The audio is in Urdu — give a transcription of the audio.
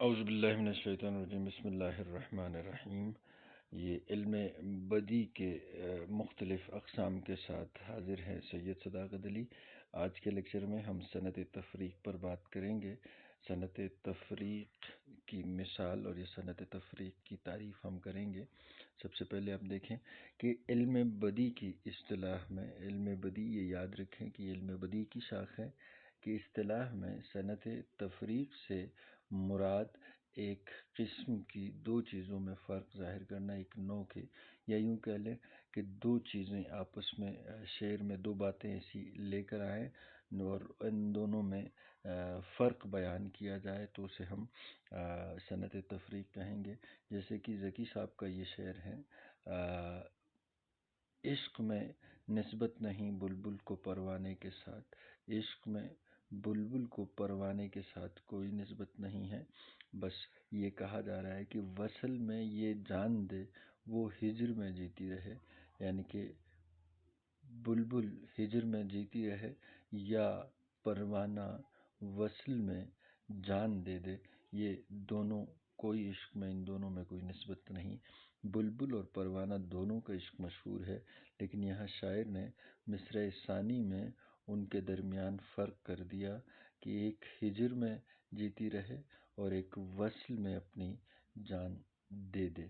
اعوذ باللہ من الشیطان الرجیم، بسم اللہ الرحمن الرحیم۔ یہ علم بدی کے مختلف اقسام کے ساتھ حاضر ہیں سید صداقت علی۔ آج کے لیکچر میں ہم صنعت تفریق پر بات کریں گے۔ صنعت تفریق کی مثال اور یہ صنعت تفریق کی تعریف ہم کریں گے۔ سب سے پہلے آپ دیکھیں کہ علم بدی کی اصطلاح میں، علم بدی یہ یاد رکھیں کہ علم بدی کی شاخ ہے کہ اصطلاح میں صنعت تفریق سے مراد ایک قسم کی دو چیزوں میں فرق ظاہر کرنا، ایک نوع کے، یا یوں کہہ لیں کہ دو چیزیں آپس میں شعر میں دو باتیں ایسی لے کر آئیں اور ان دونوں میں فرق بیان کیا جائے تو اسے ہم صنعت تفریق کہیں گے۔ جیسے کہ ذکی صاحب کا یہ شعر ہے، عشق میں نسبت نہیں بلبل کو پروانے کے ساتھ، عشق میں بلبل کو پروانے کے ساتھ کوئی نسبت نہیں ہے، بس یہ کہا جا رہا ہے کہ وصل میں یہ جان دے وہ ہجر میں جیتی رہے، یعنی کہ بلبل ہجر میں جیتی رہے یا پروانہ وصل میں جان دے دے، یہ دونوں کوئی عشق میں، ان دونوں میں کوئی نسبت نہیں۔ بلبل اور پروانہ دونوں کا عشق مشہور ہے، لیکن یہاں شاعر نے مصرع ثانی میں ان کے درمیان فرق کر دیا کہ ایک ہجر میں جیتی رہے اور ایک وصل میں اپنی جان دے دے۔